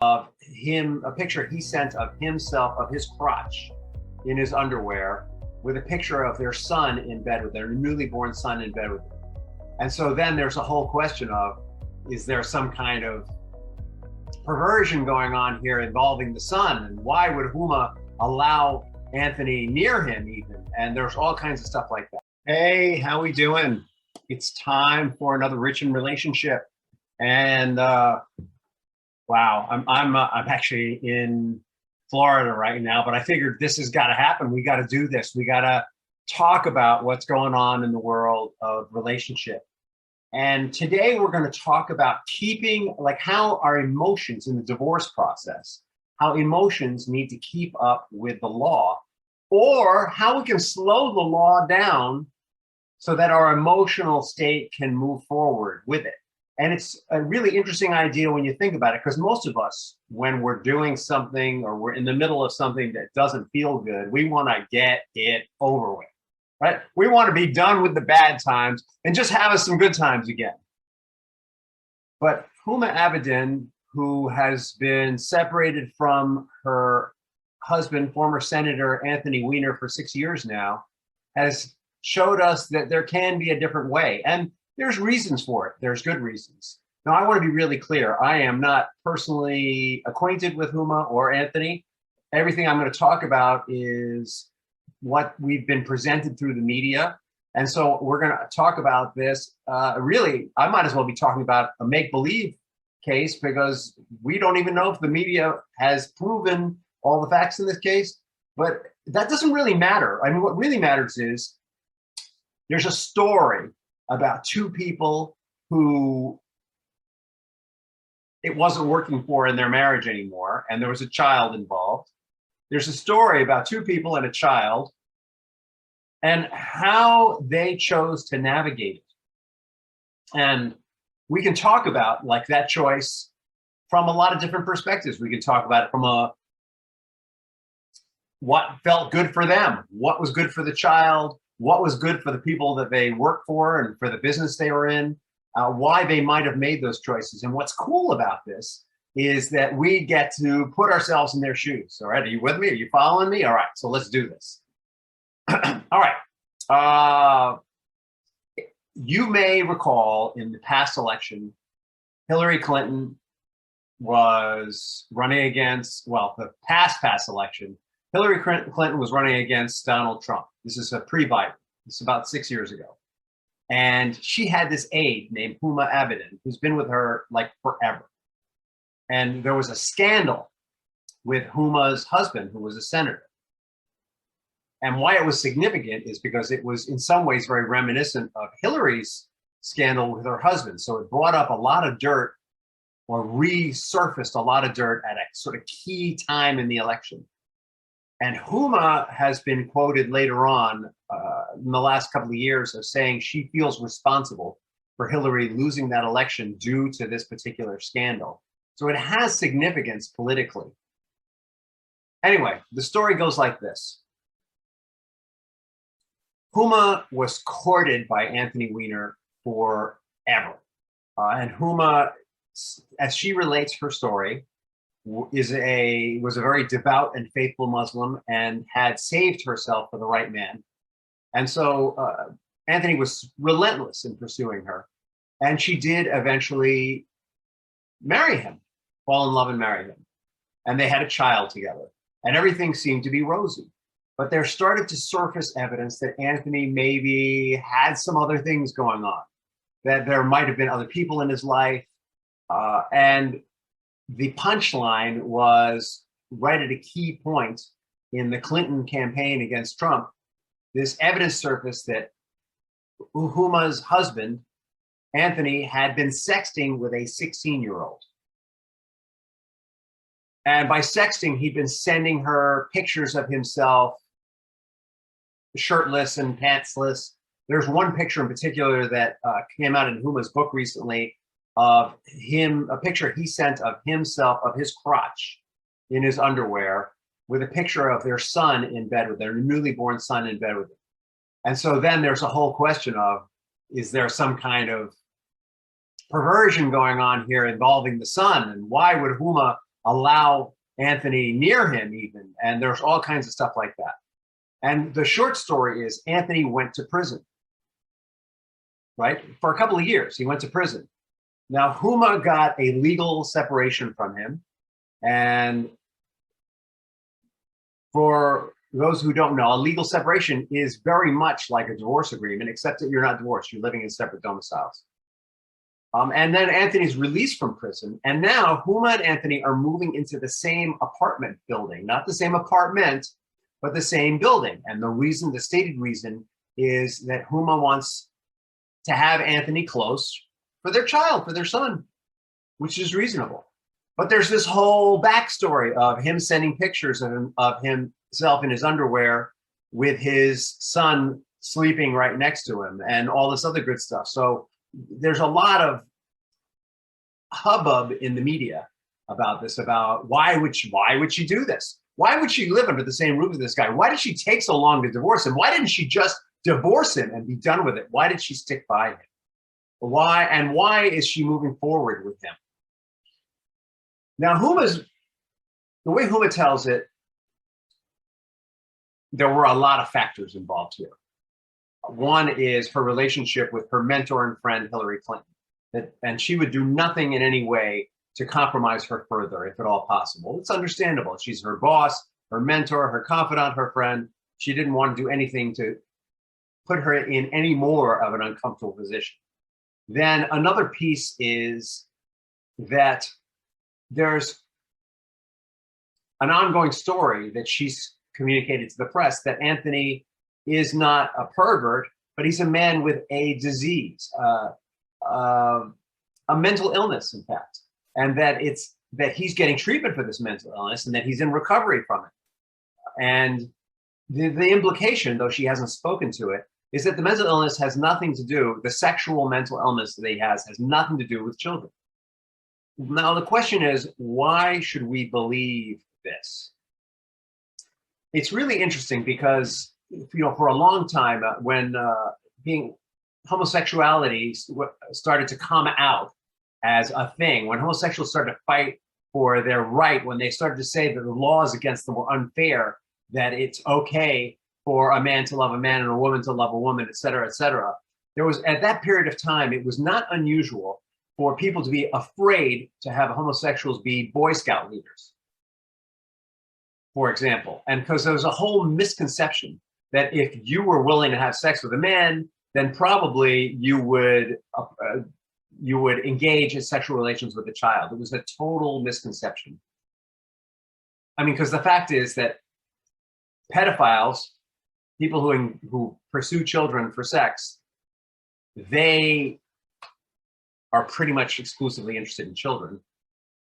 of him, a picture he sent of himself, of his crotch in his underwear, with a picture of their son in bed with their newly born son in bed with them. And so then there's a whole question of, is there some kind of perversion going on here involving the son? And why would Huma allow Anthony near him even? And there's all kinds of stuff like that. Hey, how we doing? It's time for another Rich in Relationship. And wow, I'm actually in Florida right now, but I figured this has got to happen. We got to do this. We got to talk about what's going on in the world of relationship. And today we're going to talk about keeping, like, how our emotions in the divorce process, how emotions need to keep up with the law, or how we can slow the law down so that our emotional state can move forward with it. And it's a really interesting idea when you think about it, because most of us, when we're doing something or we're in the middle of something that doesn't feel good, we want to get it over with, right? We want to be done with the bad times and just have us some good times again. But Huma Abedin, who has been separated from her husband, former Senator Anthony Weiner, for 6 years now, has showed us that there can be a different way. And there's reasons for it. There's good reasons. Now, I want to be really clear. I am not personally acquainted with Huma or Anthony. Everything I'm going to talk about is what we've been presented through the media. And so we're going to talk about this. Really, I might as well be talking about a make-believe case, because we don't even know if the media has proven all the facts in this case. But that doesn't really matter. I mean, what really matters is there's a story about two people who it wasn't working for in their marriage anymore, and there was a child involved. There's a story about two people and a child and how they chose to navigate it. And we can talk about, like, that choice from a lot of different perspectives. We can talk about it from what felt good for them, what was good for the child, what was good for the people that they work for and for the business they were in, why they might have made those choices. And what's cool about this is that we get to put ourselves in their shoes. All right, are you with me? Are you following me? All right, so let's do this. All right. You may recall in the past election, Hillary Clinton was running against, well, the past election, Hillary Clinton was running against Donald Trump. This is a pre-Biden. This is about 6 years ago. And she had this aide named Huma Abedin, who's been with her like forever. And there was a scandal with Huma's husband, who was a senator. And why it was significant is because it was in some ways very reminiscent of Hillary's scandal with her husband. So it brought up a lot of dirt, or resurfaced a lot of dirt at a sort of key time in the election. And Huma has been quoted later on in the last couple of years of saying she feels responsible for Hillary losing that election due to this particular scandal. So it has significance politically. Anyway, the story goes like this. Huma was courted by Anthony Weiner forever. And Huma, as she relates her story, was a very devout and faithful Muslim and had saved herself for the right man. And so Anthony was relentless in pursuing her. And she did eventually marry him, fall in love and marry him. And they had a child together. And everything seemed to be rosy. But there started to surface evidence that Anthony maybe had some other things going on, that there might have been other people in his life. And the punchline was right at a key point in the Clinton campaign against Trump. This evidence surfaced that Huma's husband, Anthony, had been sexting with a 16-year-old. And by sexting, he'd been sending her pictures of himself shirtless and pantsless. There's one picture in particular that came out in Huma's book recently of him, a picture he sent of himself, of his crotch in his underwear, with a picture of their son in bed with their newly born son in bed with him. And so then there's a whole question of, is there some kind of perversion going on here involving the son? And why would Huma allow Anthony near him even. And there's all kinds of stuff like that. And the short story is Anthony went to prison, right? For a couple of years, he went to prison. Now, Huma got a legal separation from him. And for those who don't know, a legal separation is very much like a divorce agreement, except that you're not divorced, you're living in separate domiciles. And then Anthony's released from prison, and now Huma and Anthony are moving into the same apartment building, not the same apartment, but the same building. And the reason, the stated reason, is that Huma wants to have Anthony close for their child, for their son, which is reasonable. But there's this whole backstory of him sending pictures of himself in his underwear with his son sleeping right next to him and all this other good stuff. So there's a lot of hubbub in the media about this, about why would she do this? Why would she live under the same roof with this guy? Why did she take so long to divorce him? Why didn't she just divorce him and be done with it? Why did she stick by him? Why is she moving forward with him? Now, the way Huma tells it, there were a lot of factors involved here. One is her relationship with her mentor and friend, Hillary Clinton, and she would do nothing in any way to compromise her further, if at all possible. It's understandable. She's her boss, her mentor, her confidant, her friend. She didn't want to do anything to put her in any more of an uncomfortable position. Then another piece is that there's an ongoing story that she's communicated to the press that Anthony is not a pervert, but he's a man with a disease, a mental illness, in fact, and that he's getting treatment for this mental illness and that he's in recovery from it. And the implication, though she hasn't spoken to it, is that the mental illness has nothing to do, the sexual mental illness that he has nothing to do with children. Now, the question is, why should we believe this? It's really interesting because, for a long time, when homosexuality started to come out as a thing, when homosexuals started to fight for their right, when they started to say that the laws against them were unfair, that it's okay for a man to love a man and a woman to love a woman, et cetera, et cetera. There was, at that period of time, it was not unusual for people to be afraid to have homosexuals be Boy Scout leaders, for example. And because there was a whole misconception that if you were willing to have sex with a man, then probably you would engage in sexual relations with a child. It was a total misconception. I mean, because the fact is that pedophiles, people who pursue children for sex, they are pretty much exclusively interested in children.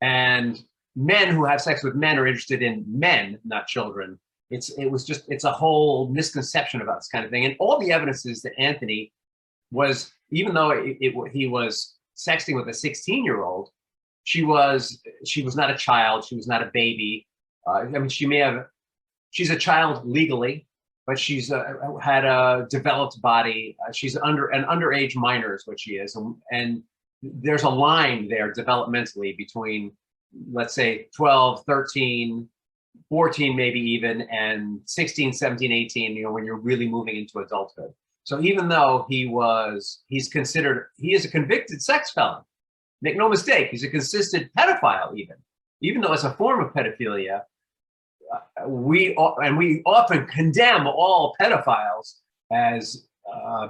And men who have sex with men are interested in men, not children. It's a whole misconception about this kind of thing. And all the evidence is that Anthony was, even though he was sexting with a 16-year-old, she was not a child. She was not a baby. I mean, she's a child legally, but she's had a developed body. She's an underage minor is what she is. And there's a line there developmentally between, let's say, 12, 13, 14 maybe even, and 16, 17, 18, when you're really moving into adulthood. So even though he is a convicted sex felon, make no mistake, he's a consistent pedophile even though it's a form of pedophilia, we often condemn all pedophiles as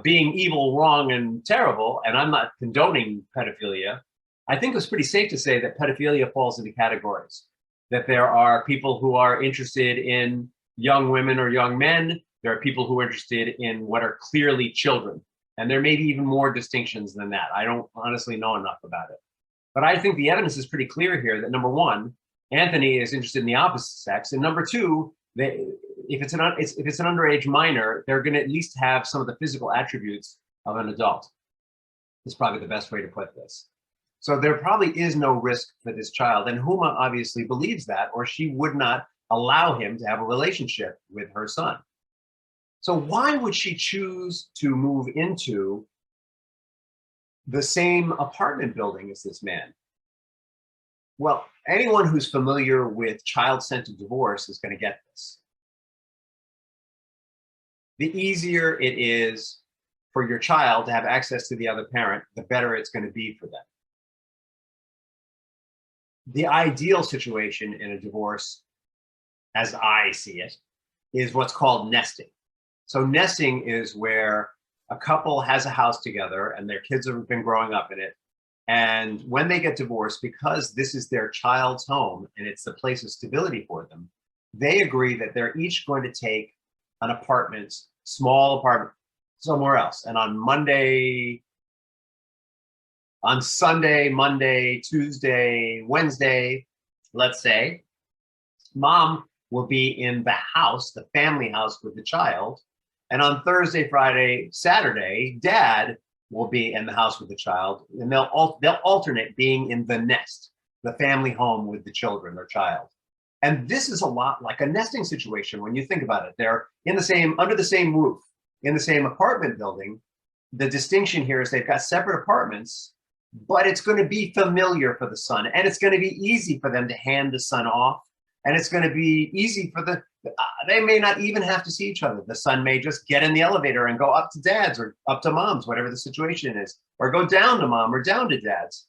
being evil, wrong, and terrible, and I'm not condoning pedophilia. I think it's pretty safe to say that pedophilia falls into categories, that there are people who are interested in young women or young men. There are people who are interested in what are clearly children. And there may be even more distinctions than that. I don't honestly know enough about it. But I think the evidence is pretty clear here that, number one, Anthony is interested in the opposite sex. And number two, if it's an underage minor, they're going to at least have some of the physical attributes of an adult. Is probably the best way to put this. So there probably is no risk for this child. And Huma obviously believes that, or she would not allow him to have a relationship with her son. So why would she choose to move into the same apartment building as this man? Well, anyone who's familiar with child-centered divorce is going to get this. The easier it is for your child to have access to the other parent, the better it's going to be for them. The ideal situation in a divorce, as I see it, is what's called nesting. So nesting is where a couple has a house together and their kids have been growing up in it. And when they get divorced, because this is their child's home and it's the place of stability for them, they agree that they're each going to take an apartment, small apartment, somewhere else. And on Sunday, Monday, Tuesday, Wednesday, let's say, mom will be in the house, the family house with the child. And on Thursday, Friday, Saturday, dad will be in the house with the child, and they'll alternate being in the nest, the family home with the children or child. And this is a lot like a nesting situation when you think about it. They're in the same, under the same roof, in the same apartment building. The distinction here is they've got separate apartments, but it's going to be familiar for the son, and it's going to be easy for them to hand the son off, and it's going to be easy for they may not even have to see each other. The son may just get in the elevator and go up to dad's or up to mom's, whatever the situation is, or go down to mom or down to dad's.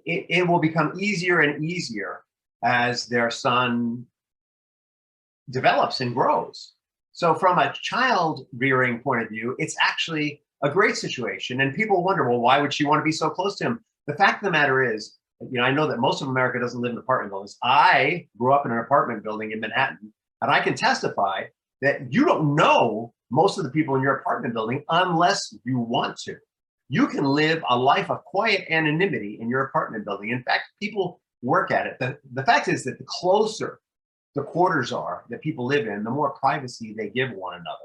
It will become easier and easier as their son develops and grows. So from a child rearing point of view, it's actually a great situation. And people wonder, well, why would she want to be so close to him? The fact of the matter is, I know that most of America doesn't live in apartment buildings. I grew up in an apartment building in Manhattan, and I can testify that you don't know most of the people in your apartment building unless you want to. You can live a life of quiet anonymity in your apartment building. In fact, people work at it. The fact is that the closer the quarters are that people live in, the more privacy they give one another.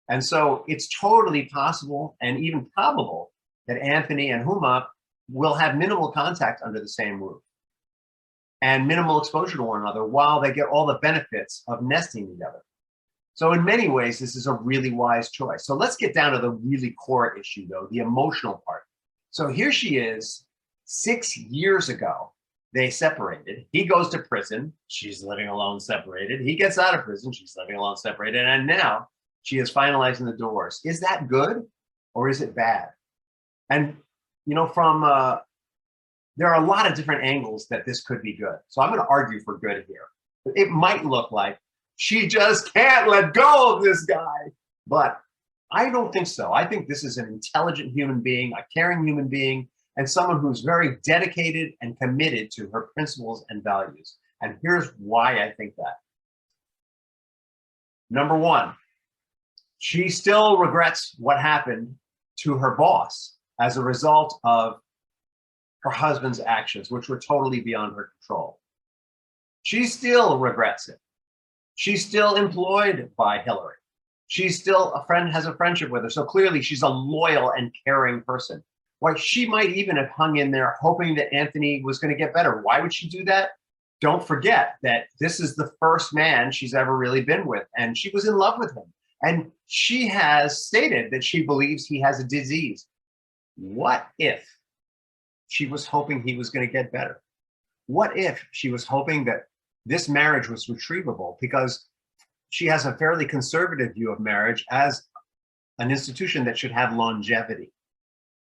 And so it's totally possible and even probable that Anthony and Huma will have minimal contact under the same roof and minimal exposure to one another while they get all the benefits of nesting together. So in many ways, this is a really wise choice. So let's get down to the really core issue, though, the emotional part. So here she is, 6 years ago, they separated. He goes to prison. She's living alone, separated. He gets out of prison. She's living alone, separated. And now she is finalizing the divorce. Is that good or is it bad? And, there are a lot of different angles that this could be good. So I'm going to argue for good here. It might look like she just can't let go of this guy, but I don't think so. I think this is an intelligent human being, a caring human being, and someone who's very dedicated and committed to her principles and values. And here's why I think that. Number one, she still regrets what happened to her boss as a result of her husband's actions, which were totally beyond her control. She still regrets it. She's still employed by Hillary. She's still has a friendship with her. So clearly she's a loyal and caring person. Why, she might even have hung in there hoping that Anthony was going to get better. Why would she do that? Don't forget that this is the first man she's ever really been with, and she was in love with him. And she has stated that she believes he has a disease. What if she was hoping he was going to get better? What if she was hoping that this marriage was retrievable? Because she has a fairly conservative view of marriage as an institution that should have longevity,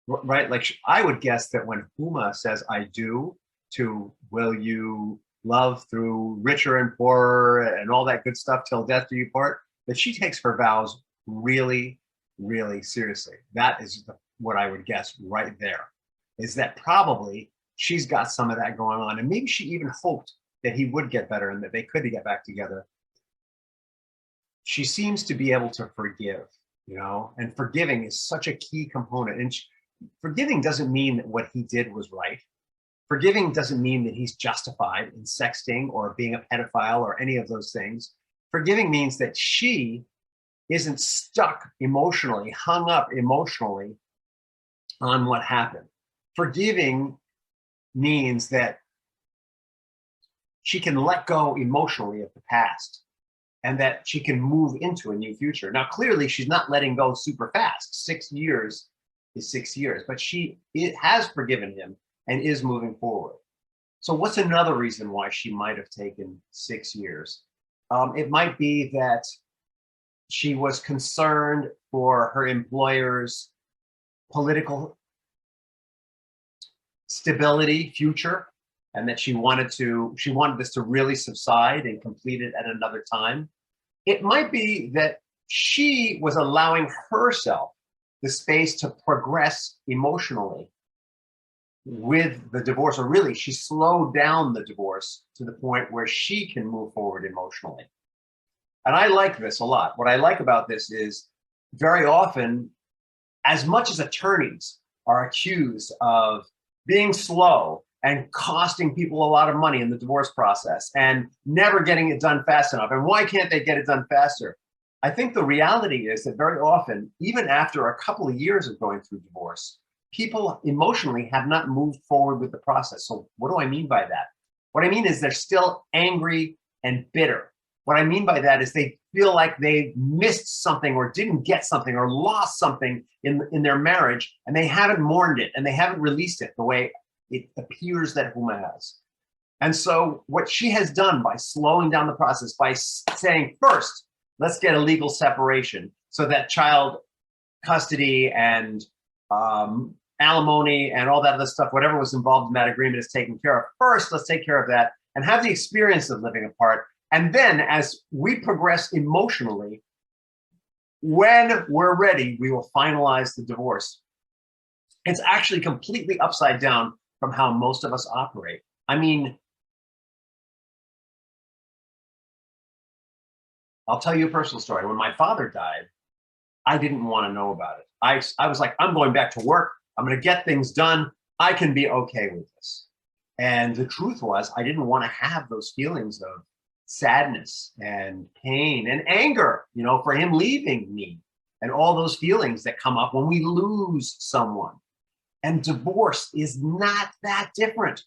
right? Like, I would guess that when Huma says, I do, to will you love through richer and poorer and all that good stuff till death do you part, that she takes her vows really, really seriously. That is what I would guess right there, is that probably she's got some of that going on. And maybe she even hoped that he would get better and that they could get back together. She seems to be able to forgive, and forgiving is such a key component. And forgiving doesn't mean that what he did was right. Forgiving doesn't mean that he's justified in sexting or being a pedophile or any of those things. Forgiving means that she isn't stuck emotionally, hung up emotionally on what happened. Forgiving means that she can let go emotionally of the past and that she can move into a new future. Now, clearly, she's not letting go super fast. 6 years is 6 years, but she has forgiven him and is moving forward. So what's another reason why she might have taken 6 years? It might be that she was concerned for her employer's political stability, future, and that she wanted this to really subside and complete it at another time. It might be that she was allowing herself the space to progress emotionally with the divorce, or really she slowed down the divorce to the point where she can move forward emotionally. And I like this a lot. What I like about this is very often, as much as attorneys are accused of being slow and costing people a lot of money in the divorce process and never getting it done fast enough, and why can't they get it done faster? I think the reality is that very often, even after a couple of years of going through divorce, people emotionally have not moved forward with the process. So what do I mean by that? What I mean is they're still angry and bitter. What I mean by that is they feel like they missed something or didn't get something or lost something in their marriage, and they haven't mourned it and they haven't released it the way it appears that Huma has. And so what she has done by slowing down the process, by saying, first, let's get a legal separation so that child custody and alimony and all that other stuff, whatever was involved in that agreement, is taken care of. First, let's take care of that and have the experience of living apart. And then as we progress emotionally, when we're ready, we will finalize the divorce. It's actually completely upside down from how most of us operate. I mean, I'll tell you a personal story. When my father died, I didn't want to know about it. I was like, I'm going back to work. I'm going to get things done. I can be okay with this. And the truth was, I didn't want to have those feelings of sadness and pain and anger, for him leaving me, and all those feelings that come up when we lose someone. And divorce is not that different.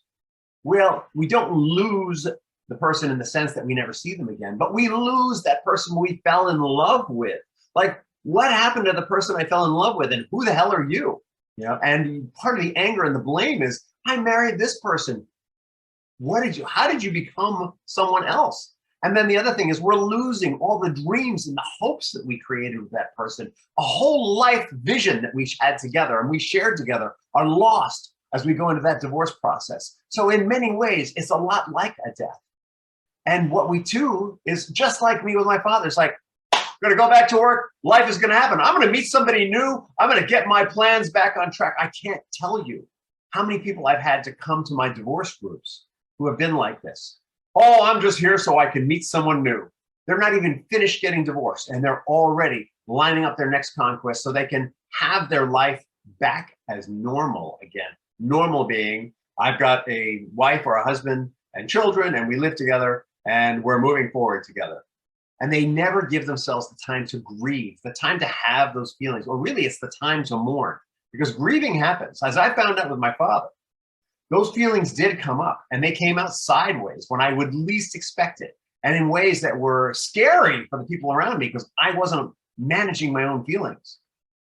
Well, we don't lose the person in the sense that we never see them again, but we lose that person we fell in love with. Like, what happened to the person I fell in love with, and who the hell are you? And part of the anger and the blame is, I married this person. How did you become someone else? And then the other thing is, we're losing all the dreams and the hopes that we created with that person. A whole life vision that we had together and we shared together are lost as we go into that divorce process. So in many ways, it's a lot like a death. And what we do is, just like me with my father, it's like, I'm going to go back to work. Life is going to happen. I'm going to meet somebody new. I'm going to get my plans back on track. I can't tell you how many people I've had to come to my divorce groups who have been like this. Oh, I'm just here so I can meet someone new. They're not even finished getting divorced, and they're already lining up their next conquest so they can have their life back as normal again. Normal being, I've got a wife or a husband and children, and we live together, and we're moving forward together. And they never give themselves the time to grieve, the time to have those feelings, or really it's the time to mourn, because grieving happens. As I found out with my father, those feelings did come up, and they came out sideways when I would least expect it, and in ways that were scary for the people around me because I wasn't managing my own feelings.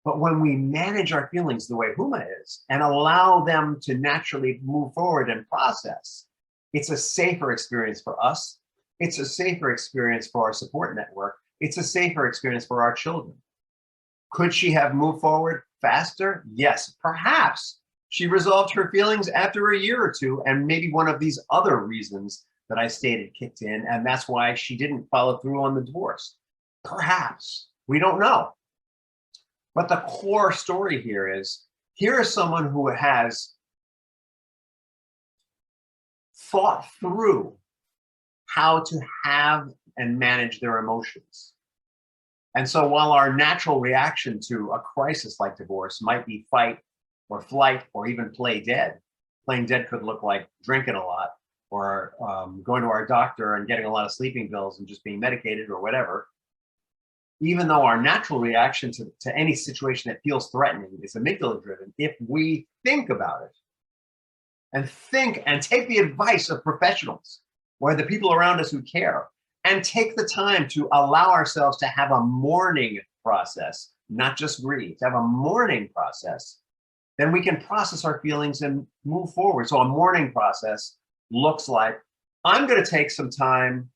But when we manage our feelings the way Huma is and allow them to naturally move forward and process, it's a safer experience for us. It's a safer experience for our support network. It's a safer experience for our children. Could she have moved forward faster? Yes, perhaps. She resolved her feelings after a year or two, and maybe one of these other reasons that I stated kicked in, and that's why she didn't follow through on the divorce. Perhaps. We don't know. But the core story here is someone who has thought through how to have and manage their emotions. And so while our natural reaction to a crisis like divorce might be fight or flight or even play dead, playing dead could look like drinking a lot or going to our doctor and getting a lot of sleeping pills and just being medicated or whatever. Even though our natural reaction to any situation that feels threatening is amygdala driven, if we think about it and take the advice of professionals or the people around us who care, and take the time to allow ourselves to have a mourning process, not just grieve, to have a mourning process, then we can process our feelings and move forward. So a mourning process looks like, I'm going to take some time,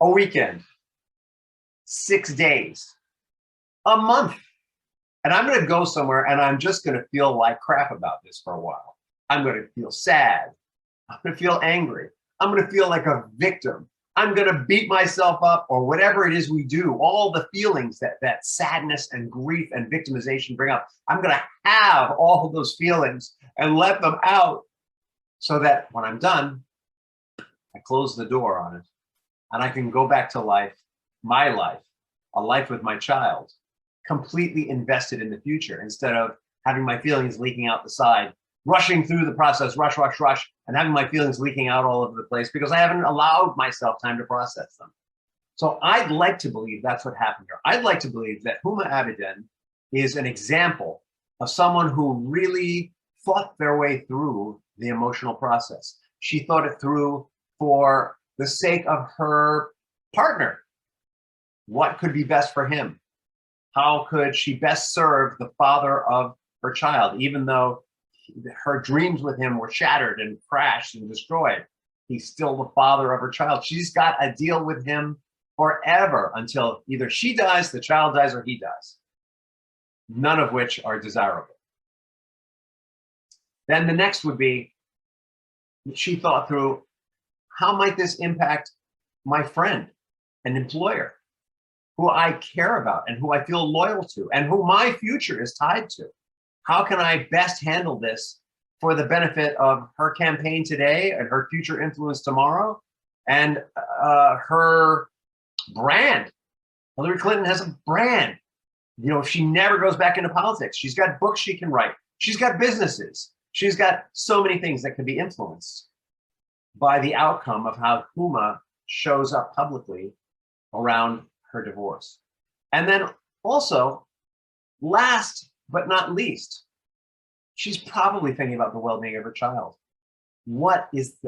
a weekend, 6 days, a month, and I'm going to go somewhere and I'm just going to feel like crap about this for a while. I'm going to feel sad. I'm going to feel angry. I'm going to feel like a victim. I'm going to beat myself up, or whatever it is we do, all the feelings that sadness and grief and victimization bring up. I'm going to have all of those feelings and let them out, so that when I'm done, I close the door on it and I can go back to life, my life, a life with my child, completely invested in the future, instead of having my feelings leaking out the side, rushing through the process, rush, rush, rush, and having my feelings leaking out all over the place because I haven't allowed myself time to process them. So I'd like to believe that's what happened here. I'd like to believe that Huma Abedin is an example of someone who really thought their way through the emotional process. She thought it through for the sake of her partner. What could be best for him? How could she best serve the father of her child, even though her dreams with him were shattered and crashed and destroyed? He's still the father of her child. She's got a deal with him forever until either she dies, the child dies, or he dies, none of which are desirable. Then the next would be, she thought through, how might this impact my friend and employer, who I care about and who I feel loyal to and who my future is tied to? How can I best handle this for the benefit of her campaign today and her future influence tomorrow, and her brand? Hillary Clinton has a brand. You know, she never goes back into politics. She's got books she can write. She's got businesses. She's got so many things that can be influenced by the outcome of how Huma shows up publicly around her divorce. And then also, last but not least, she's probably thinking about the well-being of her child.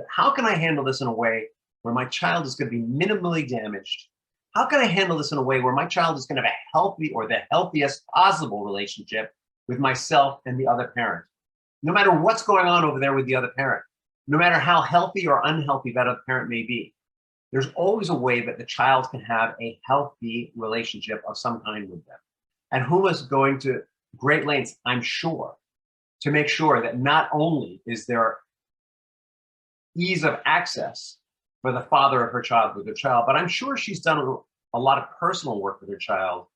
How can I handle this in a way where my child is going to be minimally damaged? How can I handle this in a way where my child is going to have a healthy, or the healthiest possible, relationship with myself and the other parent? No matter what's going on over there with the other parent, no matter how healthy or unhealthy that other parent may be, there's always a way that the child can have a healthy relationship of some kind with them. And Huma's going to great lengths, I'm sure, to make sure that not only is there ease of access for the father of her child with her child, but I'm sure she's done a lot of personal work with her child,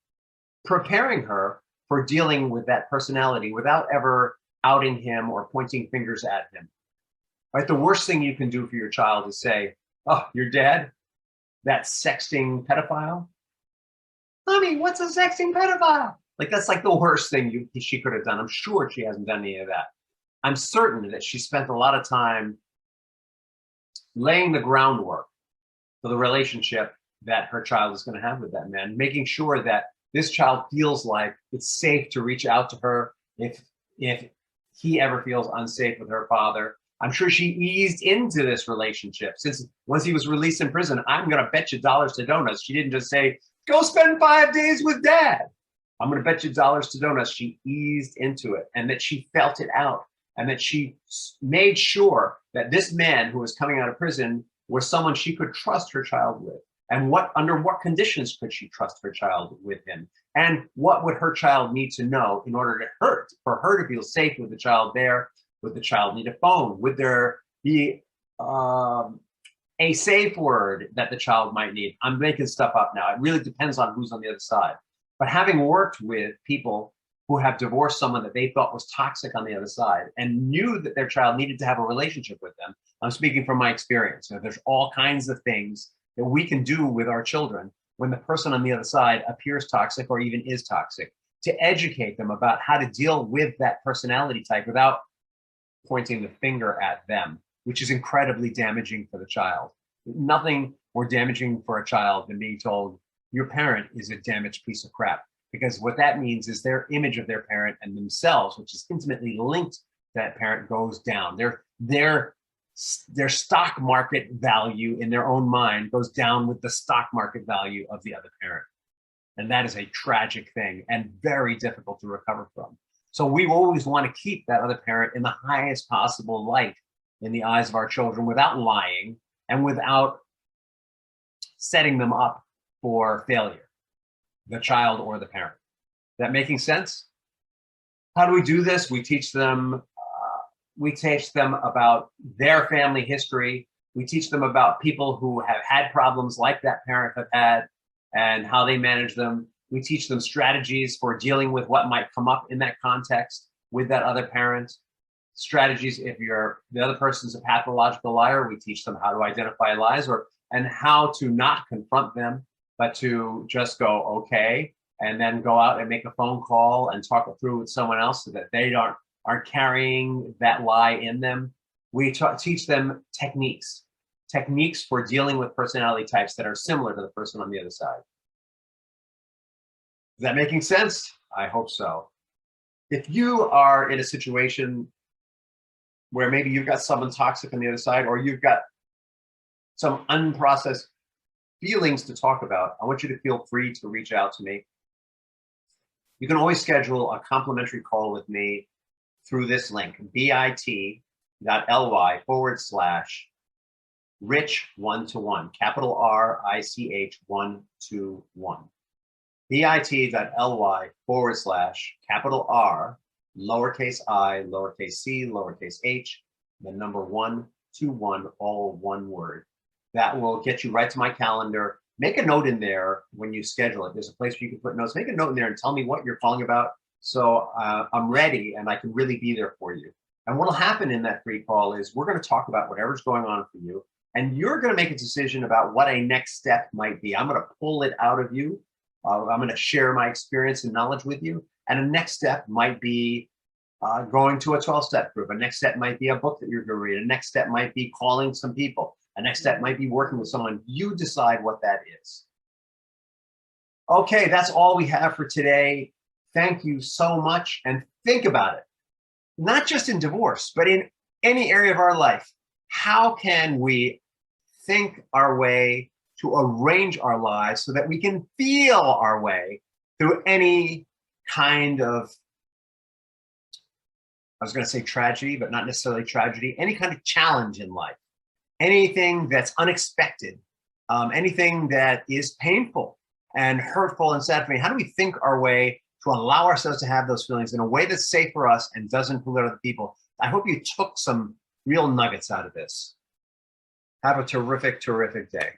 preparing her for dealing with that personality without ever outing him or pointing fingers at him. Right? The worst thing you can do for your child is say, "Oh, your dad, that sexting pedophile? Honey, what's a sexting pedophile?" Like, that's like the worst thing she could have done. I'm sure she hasn't done any of that. I'm certain that she spent a lot of time laying the groundwork for the relationship that her child is going to have with that man, making sure that this child feels like it's safe to reach out to her if he ever feels unsafe with her father. I'm sure she eased into this relationship, since once he was released in prison, I'm going to bet you dollars to donuts she didn't just say, "Go spend 5 days with dad." I'm going to bet you dollars to donuts she eased into it, and that she felt it out, and that she made sure that this man who was coming out of prison was someone she could trust her child with. And under what conditions could she trust her child with him? And what would her child need to know in order for her to feel safe with the child there? Would the child need a phone? Would there be a safe word that the child might need? I'm making stuff up now. It really depends on who's on the other side. But having worked with people who have divorced someone that they thought was toxic on the other side and knew that their child needed to have a relationship with them, I'm speaking from my experience. There's all kinds of things that we can do with our children when the person on the other side appears toxic or even is toxic, to educate them about how to deal with that personality type without pointing the finger at them, which is incredibly damaging for the child. Nothing more damaging for a child than being told your parent is a damaged piece of crap, because what that means is their image of their parent and themselves, which is intimately linked to that parent, goes down. Their stock market value in their own mind goes down with the stock market value of the other parent. And that is a tragic thing and very difficult to recover from. So we always want to keep that other parent in the highest possible light in the eyes of our children without lying and without setting them up for failure, the child or the parent. That making sense? How do we do this? We teach them about their family history. We teach them about people who have had problems like that parent have had and how they manage them. We teach them strategies for dealing with what might come up in that context with that other parent. Strategies if the other person's a pathological liar, we teach them how to identify lies and how to not confront them, but to just go, okay, and then go out and make a phone call and talk it through with someone else so that they aren't carrying that lie in them. We teach them techniques for dealing with personality types that are similar to the person on the other side. Is that making sense? I hope so. If you are in a situation where maybe you've got someone toxic on the other side, or you've got some unprocessed feelings to talk about, I want you to feel free to reach out to me. You can always schedule a complimentary call with me through this link, bit.ly/rich121, capital RICH 121. bit.ly/capital R, lowercase I, lowercase c, lowercase h, the number 121, all one word. That will get you right to my calendar. Make a note in there when you schedule it. There's a place where you can put notes. Make a note in there and tell me what you're calling about. So I'm ready and I can really be there for you. And what'll happen in that free call is we're going to talk about whatever's going on for you. And you're going to make a decision about what a next step might be. I'm going to pull it out of you. I'm going to share my experience and knowledge with you. And a next step might be going to a 12-step group. A next step might be a book that you're going to read. A next step might be calling some people. A next step might be working with someone. You decide what that is. Okay, that's all we have for today. Thank you so much. And think about it, not just in divorce, but in any area of our life. How can we think our way to arrange our lives so that we can feel our way through any kind of, I was going to say tragedy, but not necessarily tragedy, any kind of challenge in life, anything that's unexpected, anything that is painful and hurtful and sad for me. How do we think our way to allow ourselves to have those feelings in a way that's safe for us and doesn't pollute other people? I hope you took some real nuggets out of this. Have a terrific, terrific day.